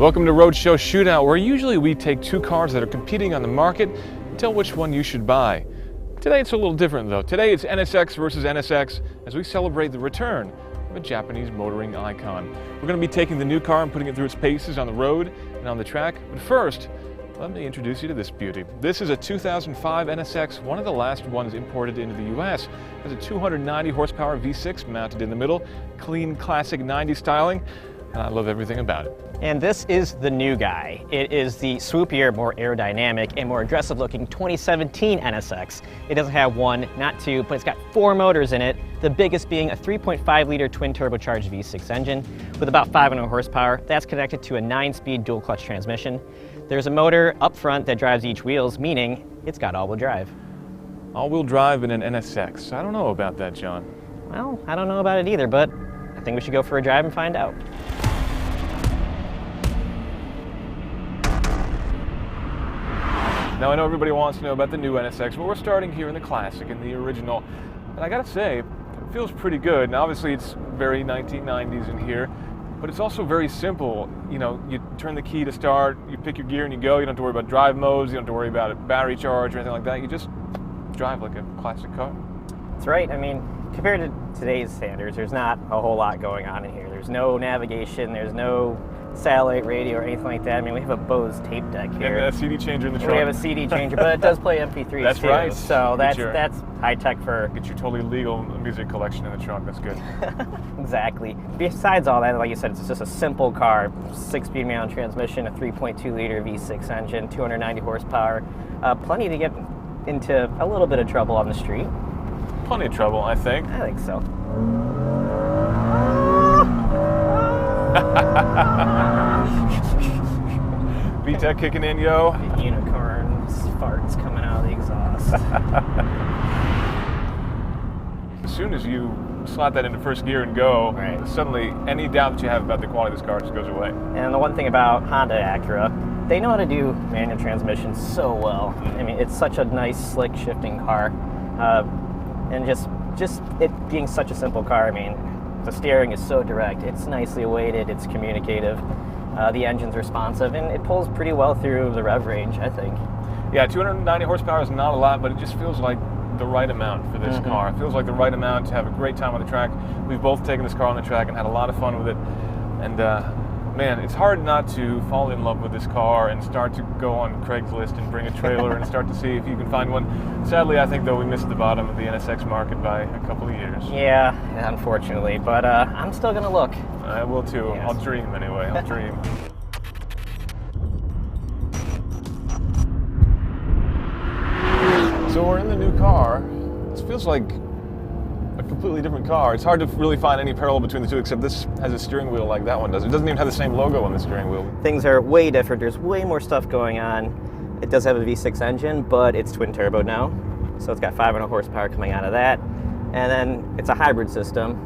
Welcome to Roadshow Shootout, where usually we take two cars that are competing on the market and tell which one you should buy. Today it's a little different though. Today it's NSX versus NSX as we celebrate the return of a Japanese motoring icon. We're going to be taking the new car and putting it through its paces on the road and on the track. But first, let me introduce you to this beauty. This is a 2005 NSX, one of the last ones imported into the US. It has a 290 horsepower V6 mounted in the middle, clean classic 90s styling, and I love everything about it. And this is the new guy. It is the swoopier, more aerodynamic, and more aggressive looking 2017 NSX. It doesn't have one, not two, but it's got four motors in it, the biggest being a 3.5 liter twin turbocharged V6 engine with about 500 horsepower. That's connected to a 9-speed dual clutch transmission. There's a motor up front that drives each wheels, meaning it's got all-wheel drive. All-wheel drive in an NSX. I don't know about that, John. Well, I don't know about it either, but I think we should go for a drive and find out. Now I know everybody wants to know about the new NSX, but we're starting here in the classic, in the original. And I gotta say, it feels pretty good. Now obviously it's very 1990s in here, but it's also very simple. You know, you turn the key to start, you pick your gear and you go. You don't have to worry about drive modes, you don't have to worry about a battery charge or anything like that. You just drive like a classic car. That's right. I mean, compared to today's standards, there's not a whole lot going on in here. There's no navigation, there's no satellite radio or anything like that. I mean, we have a Bose tape deck here. And a CD changer in the trunk. We have a CD changer, but it does play MP3s That's too. right. So that's high tech for... Get your totally legal music collection in the trunk. That's good. Exactly. Besides all that, like you said, it's just a simple car. 6-speed manual transmission, a 3.2 liter V6 engine, 290 horsepower. Plenty to get into a little bit of trouble on the street. Plenty of trouble, I think. I think so. VTEC kicking in, yo. The unicorns, farts coming out of the exhaust. As soon as you slot that into first gear and go, right, suddenly any doubt that you have about the quality of this car just goes away. And the one thing about Honda Acura, they know how to do manual transmission so well. I mean, it's such a nice, slick shifting car. And just it being such a simple car, I mean, the steering is so direct, it's nicely weighted, it's communicative, the engine's responsive, and it pulls pretty well through the rev range, I think. Yeah, 290 horsepower is not a lot, but it just feels like the right amount for this car. It feels like the right amount to have a great time on the track. We've both taken this car on the track and had a lot of fun with it. And man, it's hard not to fall in love with this car and start to go on Craigslist and bring a trailer and start to see if you can find one. Sadly, I think, though, we missed the bottom of the NSX market by a couple of years. Yeah, unfortunately, but I'm still going to look. I will too. Yes. I'll dream anyway. I'll dream. So we're in the new car. This feels like a completely different car. It's hard to really find any parallel between the two, except this has a steering wheel like that one does. It doesn't even have the same logo on the steering wheel. Things are way different. There's way more stuff going on. It does have a V6 engine, but it's twin turbo now. So it's got 500 horsepower coming out of that. And then it's a hybrid system.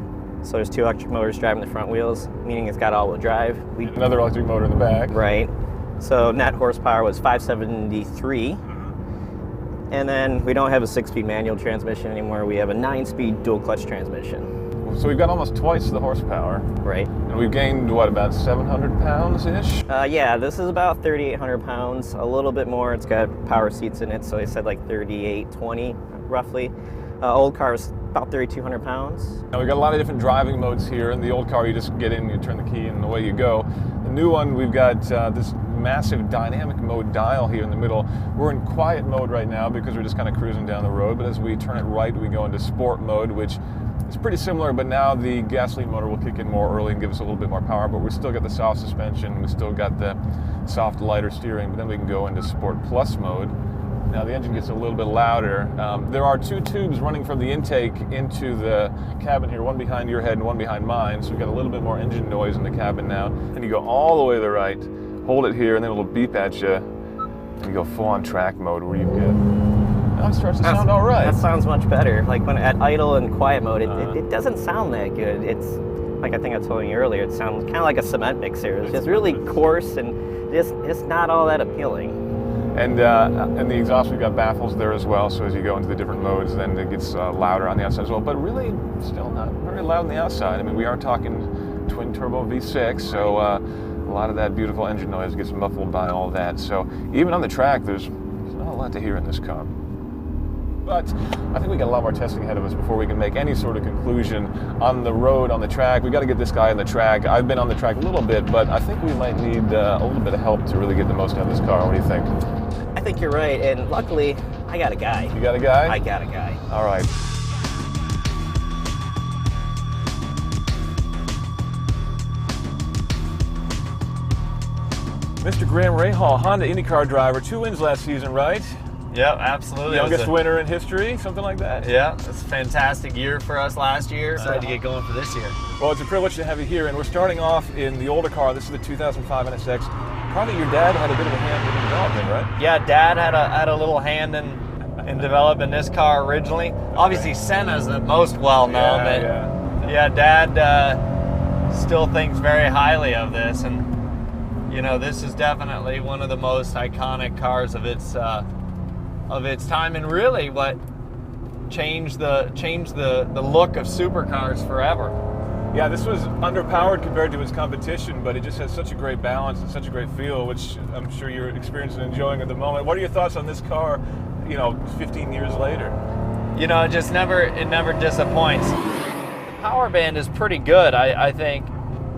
So there's two electric motors driving the front wheels, meaning it's got all-wheel drive. Another electric motor in the back. Right. So net horsepower was 573. And then we don't have a 6-speed manual transmission anymore. We have a 9-speed dual clutch transmission. So we've got almost twice the horsepower. Right. And we've gained, what, about 700 pounds-ish? Yeah, this is about 3,800 pounds, a little bit more. It's got power seats in it, so they said like 3,820 roughly. Old car is about 3,200 pounds. Now we've got a lot of different driving modes here. In the old car, you just get in, you turn the key, and away you go. The new one, we've got this massive dynamic mode dial here in the middle. We're in quiet mode right now because we're just kind of cruising down the road, but as we turn it right, we go into sport mode, which is pretty similar, but now the gasoline motor will kick in more early and give us a little bit more power, but we still got the soft suspension, we still got the soft, lighter steering, but then we can go into Sport Plus mode. Now the engine gets a little bit louder. There are two tubes running from the intake into the cabin here, one behind your head and one behind mine, so we've got a little bit more engine noise in the cabin now. And you go all the way to the right, hold it here, and then it'll beep at you, and you go full-on track mode where you get... Now it starts to sound all right. That sounds much better. Like when at idle and quiet mode, it doesn't sound that good. It's, like I think I told you earlier, it sounds kind of like a cement mixer. It's just really coarse and just not all that appealing. And the exhaust, we've got baffles there as well, so as you go into the different modes, then it gets louder on the outside as well, but really still not very loud on the outside. I mean, we are talking twin turbo V6, so A lot of that beautiful engine noise gets muffled by all that. So even on the track, there's not a lot to hear in this car. But I think we got a lot more testing ahead of us before we can make any sort of conclusion on the road, on the track. We got to get this guy on the track. I've been on the track a little bit, but I think we might need a little bit of help to really get the most out of this car. What do you think? I think you're right, and luckily, I got a guy. You got a guy? I got a guy. All right. Mr. Graham Rahal, Honda IndyCar driver, 2 wins last season, right? Yep, absolutely. Youngest winner in history, something like that? Yeah, it's a fantastic year for us last year. Excited to get going for this year. Well, it's a privilege to have you here, and we're starting off in the older car. This is the 2005 NSX. Probably your dad had a bit of a hand in developing, right? Yeah, Dad had a little hand in developing this car originally. Obviously, Senna's the most well-known, but yeah, Dad still thinks very highly of this, and you know, this is definitely one of the most iconic cars of its time, and really what changed the look of supercars forever. Yeah, this was underpowered compared to its competition, but it just has such a great balance and such a great feel, which I'm sure you're experiencing and enjoying at the moment. What are your thoughts on this car, you know, 15 years later? You know, it never disappoints. The power band is pretty good, I think,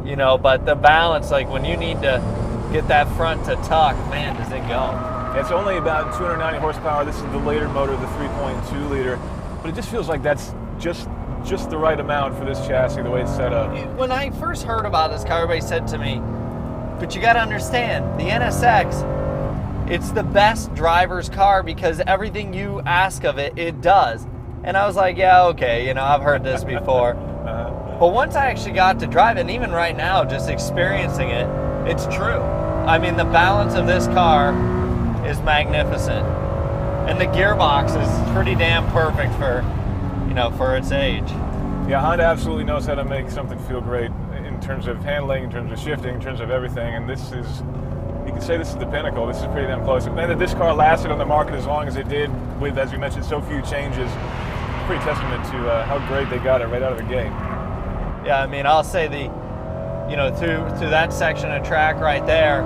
you know, but the balance, like when you need to get that front to tuck, man, does it go. It's only about 290 horsepower. This is the later motor, the 3.2 liter, but it just feels like that's just the right amount for this chassis, the way it's set up. When I first heard about this car, everybody said to me, but you got to understand, the NSX, it's the best driver's car because everything you ask of it, it does. And I was like, yeah, okay, you know, I've heard this before. But once I actually got to drive it, and even right now, just experiencing it, it's true. I mean, the balance of this car is magnificent. And the gearbox is pretty damn perfect for, you know, for its age. Yeah, Honda absolutely knows how to make something feel great in terms of handling, in terms of shifting, in terms of everything. And this is, you can say this is the pinnacle. This is pretty damn close. And that this car lasted on the market as long as it did with, as you mentioned, so few changes, pretty testament to how great they got it right out of the gate. Yeah, I mean, I'll say you know, through that section of track right there,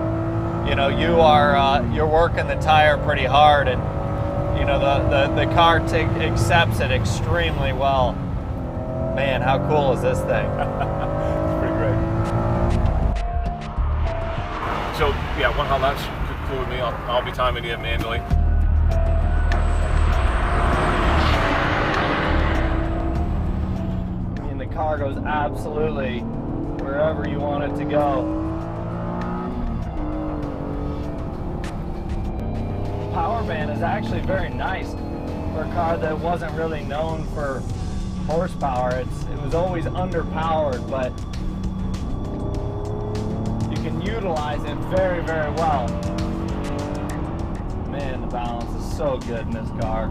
you know, you're working the tire pretty hard, and you know the car accepts it extremely well. Man, how cool is this thing? It's pretty great. So yeah, one hot lap's cool with me. I'll be timing you manually. I mean, the car goes absolutely wherever you want it to go. Power band is actually very nice for a car that wasn't really known for horsepower. It was always underpowered, but you can utilize it very, very well. Man, the balance is so good in this car.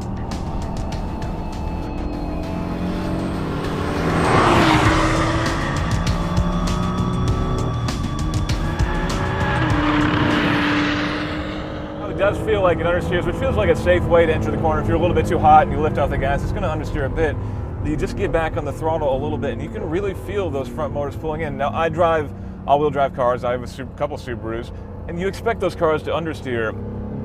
It does feel like it understeers, which feels like a safe way to enter the corner. If you're a little bit too hot and you lift off the gas, it's going to understeer a bit. You just get back on the throttle a little bit, and you can really feel those front motors pulling in. Now, I drive all-wheel drive cars. I have a couple Subarus, and you expect those cars to understeer,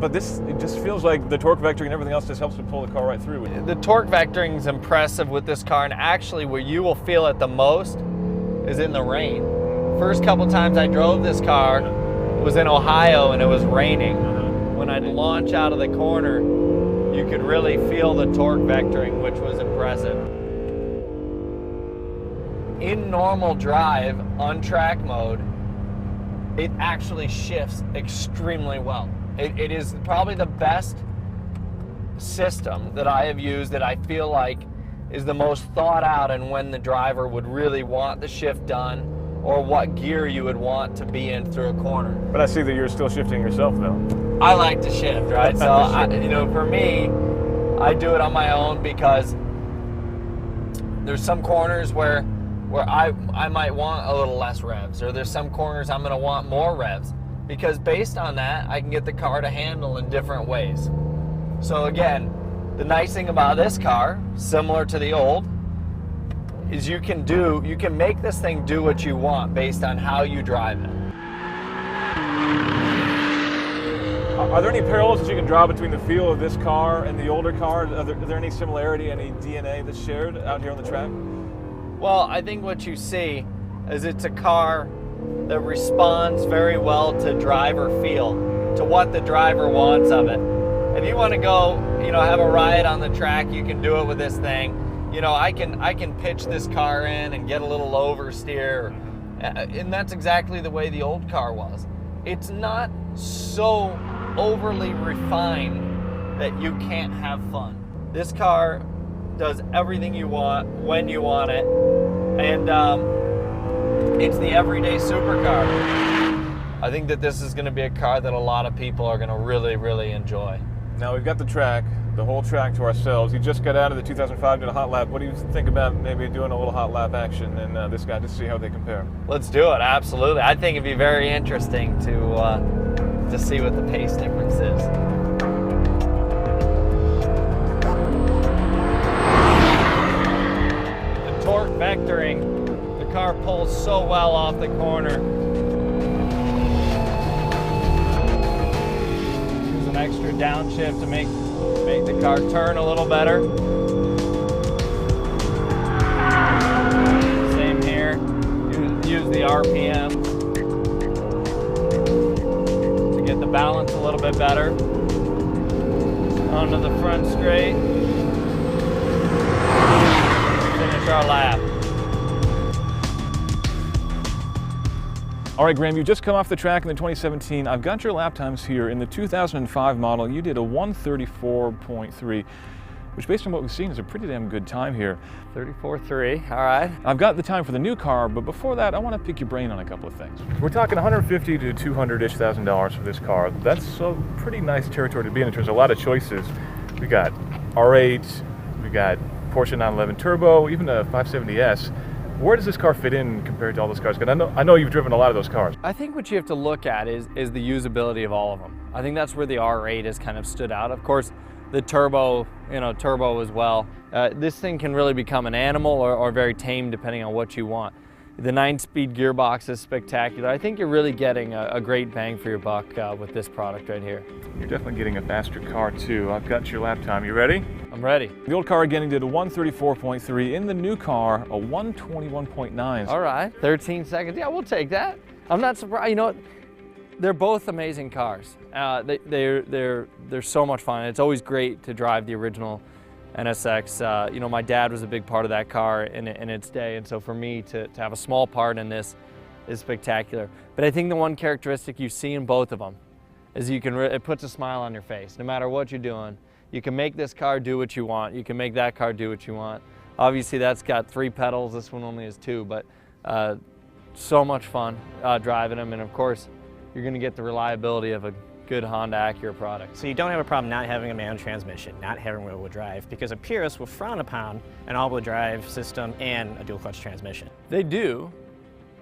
but it just feels like the torque vectoring and everything else just helps to pull the car right through. The torque vectoring is impressive with this car, and actually where you will feel it the most is in the rain. First couple times I drove this car, it was in Ohio and it was raining. When I'd launch out of the corner, you could really feel the torque vectoring, which was impressive. In normal drive, on track mode, it actually shifts extremely well. It is probably the best system that I have used that I feel like is the most thought out, and when the driver would really want the shift done, or what gear you would want to be in through a corner. But I see that you're still shifting yourself, though. I like to shift, right? So, you know, for me, I do it on my own because there's some corners where I might want a little less revs, or there's some corners I'm gonna want more revs, because based on that, I can get the car to handle in different ways. So again, the nice thing about this car, similar to the old, is you can make this thing do what you want based on how you drive it. Are there any parallels that you can draw between the feel of this car and the older car? Are there any similarity, any DNA that's shared out here on the track? Well, I think what you see is it's a car that responds very well to driver feel, to what the driver wants of it. If you want to go, have a ride on the track, you can do it with this thing. I can pitch this car in and get a little oversteer, and that's exactly the way the old car was. It's not so overly refined that you can't have fun. This car does everything you want when you want it, and it's the everyday supercar. I think that this is going to be a car that a lot of people are going to really, really enjoy. Now we've got the track, the whole track to ourselves. You just got out of the 2005, did a hot lap. What do you think about maybe doing a little hot lap action and this guy, just to see how they compare? Let's do it, absolutely. I think it'd be very interesting to see what the pace difference is. The torque vectoring, the car pulls so well off the corner. There's an extra downshift to make the car turn a little better. Same here. Use the RPM. Get the balance a little bit better. Onto the front straight. Finish our lap. All right, Graham, you just come off the track in the 2017. I've got your lap times here. In the 2005 model, you did a 134.3, which based on what we've seen is a pretty damn good time here. 34.3, all right. I've got the time for the new car, but before that, I want to pick your brain on a couple of things. We're talking $150,000 to $200,000-ish for this car. That's a pretty nice territory to be in terms of a lot of choices. We got R8, we got Porsche 911 Turbo, even a 570S. Where does this car fit in compared to all those cars? Because I know you've driven a lot of those cars. I think what you have to look at is the usability of all of them. I think that's where the R8 has kind of stood out. Of course, the turbo, turbo as well. This thing can really become an animal or very tame depending on what you want. The 9-speed gearbox is spectacular. I think you're really getting a great bang for your buck with this product right here. You're definitely getting a faster car too. I've got your lap time. You ready? I'm ready. The old car again, he did a 134.3. In the new car, a 121.9. All right, 13 seconds. Yeah, we'll take that. I'm not surprised. They're both amazing cars. They're so much fun. It's always great to drive the original NSX. My dad was a big part of that car in its day, and so for me to have a small part in this is spectacular. But I think the one characteristic you see in both of them is it puts a smile on your face. No matter what you're doing, you can make this car do what you want. You can make that car do what you want. Obviously, that's got 3 pedals. This one only has 2, but so much fun driving them, and of course, you're going to get the reliability of a good Honda Acura product. So you don't have a problem not having a manual transmission, not having rear-wheel drive, because a purist will frown upon an all-wheel drive system and a dual-clutch transmission. They do,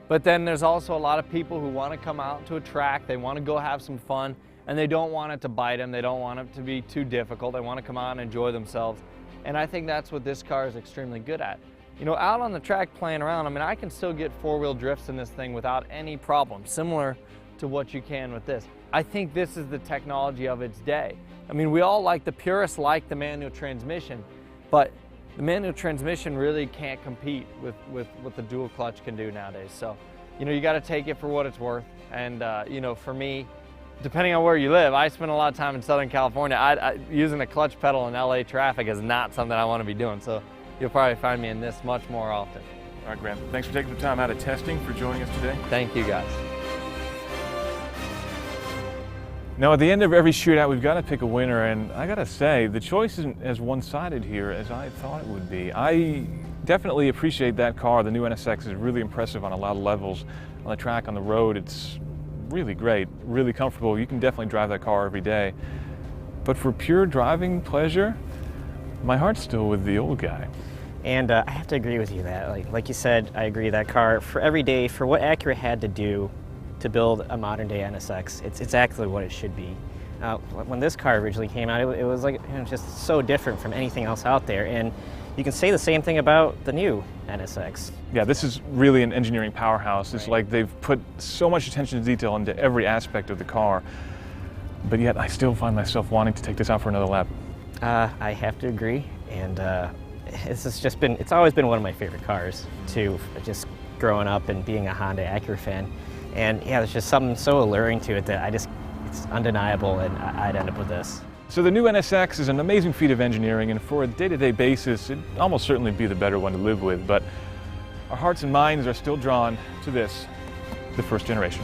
but then there's also a lot of people who want to come out to a track, they want to go have some fun, and they don't want it to bite them, they don't want it to be too difficult, they want to come out and enjoy themselves. And I think that's what this car is extremely good at. Out on the track playing around, I can still get 4-wheel drifts in this thing without any problem, similar to what you can with this. I think this is the technology of its day. We all the purists like the manual transmission, but the manual transmission really can't compete with what the dual clutch can do nowadays. So, you got to take it for what it's worth. And, for me, depending on where you live, I spend a lot of time in Southern California. Using a clutch pedal in LA traffic is not something I want to be doing. So you'll probably find me in this much more often. All right, Graham, thanks for taking some time out of testing for joining us today. Thank you, guys. Now, at the end of every shootout, we've got to pick a winner, and I got to say, the choice isn't as one-sided here as I thought it would be. I definitely appreciate that car. The new NSX is really impressive on a lot of levels. On the track, on the road, it's really great, really comfortable. You can definitely drive that car every day. But for pure driving pleasure, my heart's still with the old guy. And I have to agree with you that, like you said, I agree that car, for every day, for what Acura had to do to build a modern day NSX, it's exactly what it should be. When this car originally came out, it was just so different from anything else out there. And you can say the same thing about the new NSX. Yeah, this is really an engineering powerhouse. It's like they've put so much attention to detail into every aspect of the car, but yet I still find myself wanting to take this out for another lap. I have to agree, and it's always been one of my favorite cars too, just growing up and being a Honda Acura fan. And yeah, there's just something so alluring to it that it's undeniable, and I'd end up with this. So the new NSX is an amazing feat of engineering, and for a day-to-day basis, it'd almost certainly be the better one to live with, but our hearts and minds are still drawn to this, the first generation.